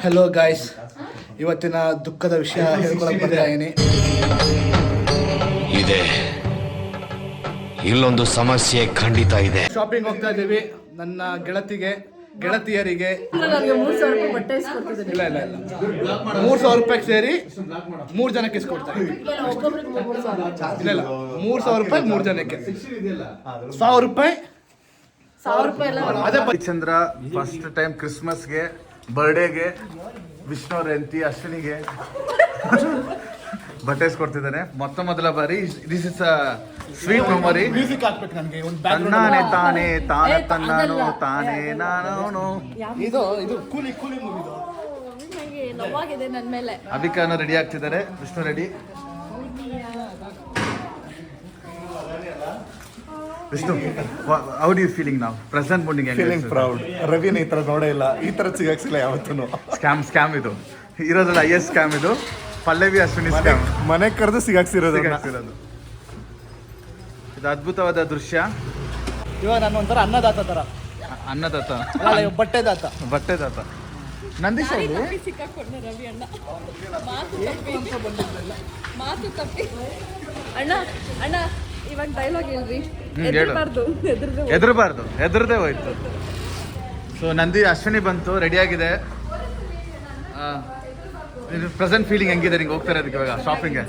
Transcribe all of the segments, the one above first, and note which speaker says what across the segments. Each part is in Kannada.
Speaker 1: ಹೆಲೋ ಗಾಯ್ಸ್, ಇವತ್ತಿನ ದುಃಖದ ವಿಷಯ ಹೇಳ್ಕೊಳಕ್ ಬರ್ತಾ ಇದೀನಿ.
Speaker 2: ಇದೆ ಇಲ್ಲೊಂದು ಸಮಸ್ಯೆ ಖಂಡಿತ ಇದೆ.
Speaker 1: ಶಾಪಿಂಗ್ ಹೋಗ್ತಾ ಇದೀವಿ. ನನ್ನ ಗೆಳತಿಯರಿಗೆ ಇಲ್ಲ 3,000 ರೂಪಾಯಿ ಸೇರಿ 3 ಜನಕ್ಕೆ ಇಸ್ಕೊಡ್ತಾ ಇದ್ದೀವಿ. ಇಲ್ಲ 3,000 ರೂಪಾಯಿ 3 ಜನಕ್ಕೆ 1,000 ರೂಪಾಯಿ. ಅದೇ ಚಂದ್ರ ಫಸ್ಟ್ ಟೈಮ್ ಕ್ರಿಸ್ಮಸ್ಗೆ, ಬರ್ಡೇಗೆ ವಿಷ್ಣು ಅವ್ರ ಹೆಂಡತಿ ಅಶ್ವಿನಿಗೆ ಬಟ್ಟೆ ಇಸ್ಕೊಡ್ತಿದ್ದಾನೆ. ಮೊದಲ ಬಾರಿ. This is sweet memory. Music ಹಾಕ್ಬೇಕು ನನಗೆ. ತನ್ನಾನೆ ತಾನೇ ತಾನ ತನ್ನಾನು ತಾನೇ ನಾನು. ಇದು ಕೂಲಿ ಮೂವಿದು. ಅಭಿಕಾನು ರೆಡಿ ಆಗ್ತಿದ್ದಾರೆ. Vishnu ready. Vishnu, how do you feeling ನಾವು ಪ್ರೆಸೆಂಟ್ ಮೂಡಿಂಗ್?
Speaker 3: Feeling proud. ರವಿನ ಈ ಥರ ನೋಡೇ ಇಲ್ಲ, ಈ ಥರ ಸಿಗಾಕ್ಸಿಲ್ಲ ಯಾವತ್ತೂ.
Speaker 1: ಸ್ಕ್ಯಾಮ್ ಇದು ಇರೋದ್ರಲ್ಲಿ ಹೈಯೆಸ್ಟ್ ಸ್ಕ್ಯಾಮ್ ಇದು. ಪಲ್ಲವಿ ಅಶ್ವಿನಿ ಸ್ಕ್ಯಾಮ್.
Speaker 3: ಮನೆ ಕರೆದು ಸಿಗಾಕ್ಸಿರೋದು.
Speaker 1: ಇದು ಅದ್ಭುತವಾದ ದೃಶ್ಯ. ಇವಾಗ ನಾನು ಒಂಥರ ಅನ್ನದಾತ ತರ. ಅನ್ನದಾತ ಬಟ್ಟೆದಾತ ನಂದೀಶ್ ಅವರು
Speaker 4: ಇವಾಗ ಡೈಲಾಗ್ ಹೇಳ್ರಿ.
Speaker 1: ಹೆದರದೆ ಹೋಯ್ತು. ಸೊ ಅಶ್ವಿನಿ ಬಂತು, ರೆಡಿ ಆಗಿದೆ. ಪ್ರೆಸೆಂಟ್ ಫೀಲಿಂಗ್ ಹೆಂಗಿದೆ ನಿಂಗೆ ಹೋಗ್ತಾ ಇರೋದಕ್ಕೆ ಇವಾಗ ಶಾಪಿಂಗ್ಗೆ?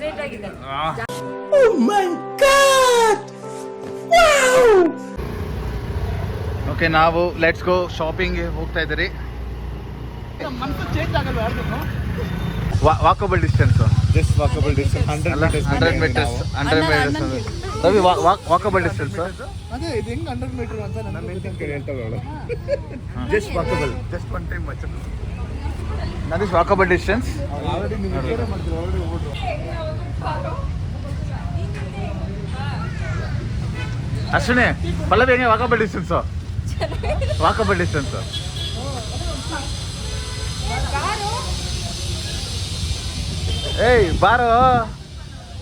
Speaker 1: ಓಕೆ, ನಾವು ಲೆಟ್ಸ್ ಗೋ ಶಾಪಿಂಗ್ ಹೋಗ್ತಾ ಇದ್ದೀರಿ. Walkable distance.
Speaker 3: Just walkable distance
Speaker 1: 100 metres. Ravi, walkable distance.
Speaker 3: ಅದೇ ಇದು ಹೆಂಗ್ 100 ಮೀಟರ್ ಅಂತ ನನ್ನ ಹೇಳ್ತಾಳೆ. Just walkable, just one time much.
Speaker 1: that is walkable distance.
Speaker 3: Already ನೀವು ಕೇರ್ ಮಾಡ್ತೀರಾ, ಆಲ್ರೆಡಿ ಓಡ್ರು.
Speaker 1: ಅಶ್ವಿನಿ, ಪಲ್ಲವಿ ಹೆಂಗೆ ವಾಕಬಲ್ ಡಿಸ್ಟೆನ್ಸ್? ಏಯ್ ಬಾರೋ.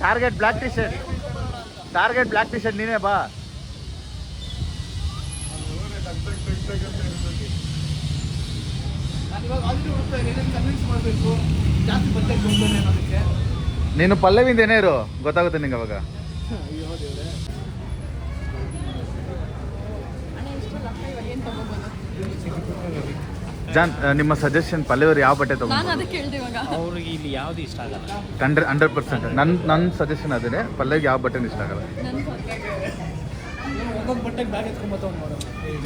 Speaker 1: ಟಾರ್ಗೆಟ್ ಬ್ಲಾಕ್ ಟಿ ಶರ್ಟ್ ನೀನೇ ಬಾ. ನೀನು ಪಲ್ಲವಿಂದ ಏನೇ ಇರು, ಗೊತ್ತಾಗುತ್ತೆ ನಿಂಗೆ ಅವಾಗ. ಜಾನ್, ನಿಮ್ಮ ಸಜೆಷನ್ ಪಲ್ಲವಿಯವರು ಯಾವ ಬಟ್ಟೆ ತಗೊಂಡು?
Speaker 5: ಅವ್ರಿಗೆ ಇಲ್ಲಿ ಯಾವ್ದು ಇಷ್ಟ ಆಗಲ್ಲ.
Speaker 1: 100%. ನನ್ನ ಸಜೆಷನ್ ಅದೇ, ಪಲ್ಲವಿಗೆ ಯಾವ ಬಟ್ಟೆ ಇಷ್ಟ ಆಗಲ್ಲ.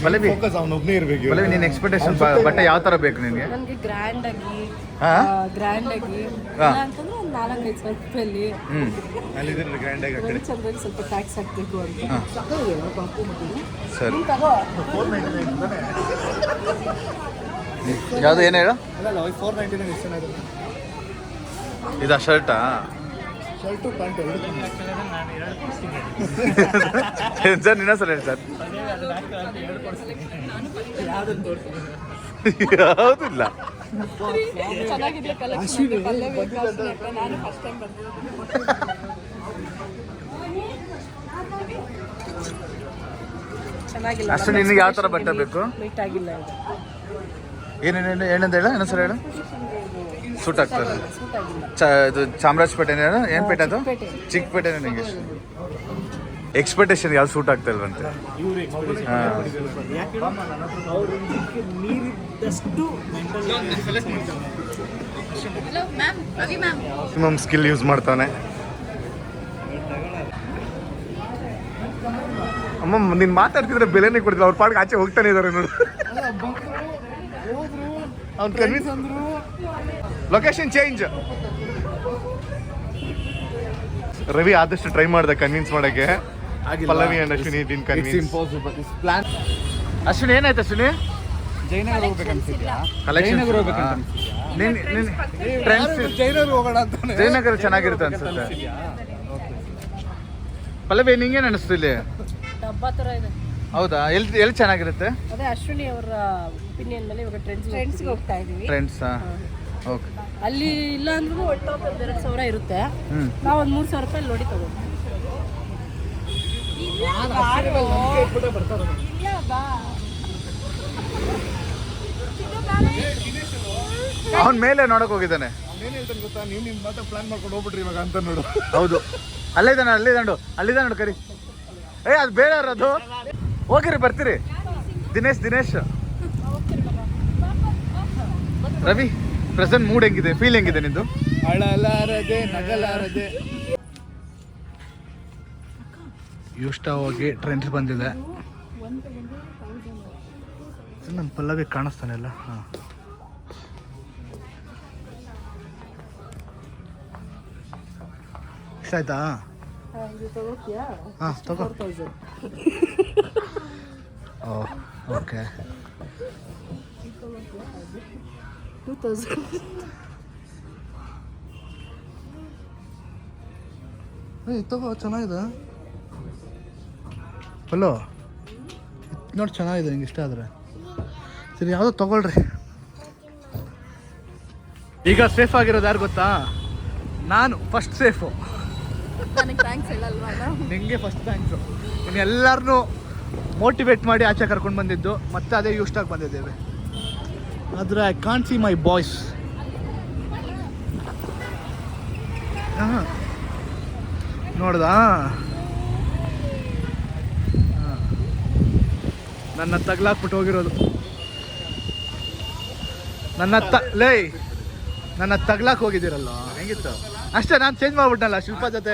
Speaker 1: ಪಲ್ಲವಿ, ನಿನ್ನ ಎಕ್ಸ್ಪೆಕ್ಟೇಷನ್ ಬಟ್ಟೆ ಯಾವ ತರ ಬೇಕು ನಿನಗೆ?
Speaker 4: ನನಗೆ ಗ್ರ್ಯಾಂಡ್ ಆಗಿ ಅಂತಂದ್ರೆ ಒಂದು 4-5 ಸಾವಿರ ರೂಪಾಯಲ್ಲಿ ಚಂದ್ರಗೆ ಸ್ವಲ್ಪ ಟ್ಯಾಕ್ಸ್ ಹಾಕ್ಬೇಕು ಅಂತ.
Speaker 1: ಸರಿ, ಯಾವುದು ಏನು ಹೇಳು?
Speaker 3: 499
Speaker 1: ಇದಾ ಶರ್ಟಾ?
Speaker 3: ಶರ್ಟು ಪ್ಯಾಂಟ್
Speaker 1: ಸರ್ ನಿನ್ನ ಸಲ ಹೇಳಿ ಸರ್. ಯಾವುದಿಲ್ಲ. ಅಷ್ಟು ನಿನಗೆ ಯಾವ ಥರ ಬಟ್ಟೆ ಬೇಕು? ಏನೇನು ಏನಂತ ಹೇಳ, ಇನ್ನೊಂದ್ಸಲ ಹೇಳು. ಸೂಟ್ ಆಗ್ತದೆ. ಇದು ಚಾಮರಾಜಪೇಟೆ ಏನು ಪೇಟೆ ಅದು? ಚಿಕ್ಕಪೇಟೆ. ನಿನಗೆ ಎಕ್ಸ್ಪೆಕ್ಟೇಷನ್ ಯಾವ್ದು ಸೂಟ್ ಆಗ್ತಾ ಇಲ್ವಂತೆ.
Speaker 3: ಮ್ಯಾಕ್ಸಿಮಮ್ ಸ್ಕಿಲ್ ಯೂಸ್ ಮಾಡ್ತಾನೆ. ಅಮ್ಮ, ನೀನು ಮಾತಾಡ್ತಿದ್ರೆ ಬೆಲೆನೇ ಕೊಡ್ತಿಲ್ಲ. ಅವ್ರ ಪಾಡ್ಗೆ ಆಚೆ ಹೋಗ್ತಾನೆ ಇದ್ದಾರೆ ನೋಡು. ಅವ್ನು ಕನ್ವಿನ್ಸ್ ಅಂದ್ರು. Location change. ರವಿ ಆದಷ್ಟು ಟ್ರೈ ಮಾಡ್ದೆ ಕನ್ವಿನ್ಸ್ ಮಾಡಕ್ಕೆ. Pallavi and Ashwini didn't convince.
Speaker 1: Ashwini, ಏನಾಯ್ತು ಅಶ್ವಿನಿ?
Speaker 3: ಜೈನಗರ ಹೋಗ್ಬೇಕಂತಿದ್ಯಾ?
Speaker 1: ಜೈನಗರ
Speaker 3: ಹೋಗೋಣ ಅಂತ.
Speaker 1: ಜಯನಗರ ಚೆನ್ನಾಗಿರುತ್ತೆ ಅನ್ಸುತ್ತೆ. ಪಲ್ಲವಿ, ನಿಂಗೇನು ಅನಿಸ್ತು ಇಲ್ಲಿ?
Speaker 4: ಡಬ್ಬಾ ತರ ಇದೆ.
Speaker 1: ಹೌದಾ? ಎಲ್ಲಿ ಚೆನ್ನಾಗಿರುತ್ತೆ?
Speaker 4: ಅದೇ ಅಶ್ವಿನಿ ಅವರ ಒಪಿನಿಯನ್ ಮೇಲೆ ಇವಾಗ ಟ್ರೆಂಡ್ಸ್ಗೆ ಹೋಗ್ತಾ ಇದೀವಿ.
Speaker 1: ಟ್ರೆಂಡ್ಸಾ? ಓಕೆ.
Speaker 4: ಅಲ್ಲಿ ಇಲ್ಲ ಅಂದ್ರೂ ಒಟ್ಟು 2,000 ಇರುತ್ತೆ. ನಾವು ಒಂದು 3,000 ರೂಪಾಯಿ ನೋಡಿ ತಗೊಂಡು.
Speaker 1: ಅವನ ಮೇಲೆ ನೋಡಕ್ ಹೋಗಿದ್ದಾನೆ.
Speaker 3: ಏನ್ ಹೇಳ್ತಾನೆ ಗೊತ್ತಾ, ನೀವು ನಿಮ್ಮ ಮಾತ್ರ ಪ್ಲಾನ್ ಮಾಡ್ಕೊಂಡು ಹೋಗ್ಬಿಟ್ರಿ ಇವಾಗ ಅಂತ ನೋಡು.
Speaker 1: ಹೌದು, ಅಲ್ಲಿದ್ದಾನು ನೋಡು ಕರಿ. ಅದು ಬೇಡ ಅದು. ಹೋಗಿರಿ ಬರ್ತೀರಿ. ದಿನೇಶ್ ರವಿ, ಪ್ರೆಸೆಂಟ್ ಮೂಡ್ ಹೆಂಗಿದೆ, ಫೀಲ್ ಹೆಂಗಿದೆ ನಿಂದು?
Speaker 3: ಅಳಲಾರದೆ ನಗಲಾರದೆ.
Speaker 1: ಯೂಷ್ಟ ಹೋಗಿ ಟ್ರೆಂಡ್ಸ್ ಬಂದಿದೆ. ನನ್ನ ಪಲ್ಲವಿ ಕಾಣಿಸ್ತಾನೆ ಅಲ್ಲ. ಹಾಂ, ಇಷ್ಟ ಆಯ್ತಾ? ಹಾಂ ತಗೋ. ಓಕೆ.
Speaker 4: 2000.
Speaker 1: ತಗೋ, ಚೆನ್ನಾಗಿದೆ ಪಲ್ಲೋ. ನೋಡಿ ಚೆನ್ನಾಗಿದೆ, ನಿಂಗೆ ಇಷ್ಟ ಆದರೆ ಸರಿ, ಯಾವುದೋ ತಗೊಳ್ರಿ. ಈಗ ಸೇಫ್ ಆಗಿರೋದು ಯಾರು ಗೊತ್ತಾ? ನಾನು ಫಸ್ಟ್ ಸೇಫು.
Speaker 4: ನನಗೆ ಥ್ಯಾಂಕ್ಸ್ ಹೇಳಲ್ವಾ?
Speaker 1: ನಿಂಗೆ ಫಸ್ಟ್ ಥ್ಯಾಂಕ್ಸು. ನೀನು ಎಲ್ಲರನ್ನೂ ಮೋಟಿವೇಟ್ ಮಾಡಿ ಆಚೆ ಕರ್ಕೊಂಡು ಬಂದಿದ್ದು, ಮತ್ತೆ ಅದೇ ಯೂಸ್ಟಾಗಿ ಬಂದಿದ್ದೇವೆ. ಆದರೆ I can't see my boys. ಹಾಂ, ನೋಡ್ದಾ? ನನ್ನ ತಗ್ಲಾಕ್ಬಿಟ್ಟು ಹೋಗಿರೋದು. ನನ್ನ ತಗ್ಲಾಕ್ ಹೋಗಿದ್ದೀರಲ್ಲ, ಹೆಂಗಿತ್ತು? ಅಷ್ಟೇ, ನಾನು ಚೇಂಜ್ ಮಾಡ್ಬಿಟ್ಟನಲ್ಲ ಶಿಲ್ಪ ಜೊತೆ.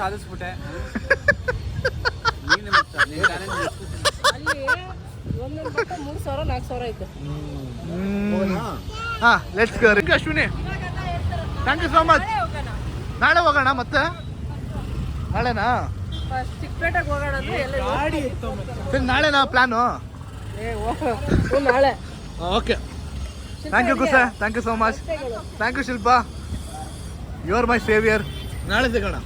Speaker 5: ಸಾಧಿಸ್ಬಿಟ್ಟೆ.
Speaker 4: ಅಲ್ಲಿ ಒಂದೊಂದು ಬಟ್ಟ 3,000 4,000 ಐತೆ.
Speaker 1: ಹಾಂ, let's go. Ashwini, thank you so much. ನಾಳೆ ಹೋಗೋಣ ಮತ್ತೆ? ನಾಳೆನಾ?
Speaker 4: ಚಿಕ್ಕಪೇಟೆಗೆ ಹೋಗೋಣ ಅಂದ್ರೆ ಎಲ್ಲ
Speaker 1: ಸರಿ, ನಾಳೆನಾ ಪ್ಲಾನು?
Speaker 4: ನಾಳೆ.
Speaker 1: Okay, thank you Kusa, thank you so much. Thank you Shilpa, you are my saviour. ನಾಳೆ ಸಿಗೋಣ.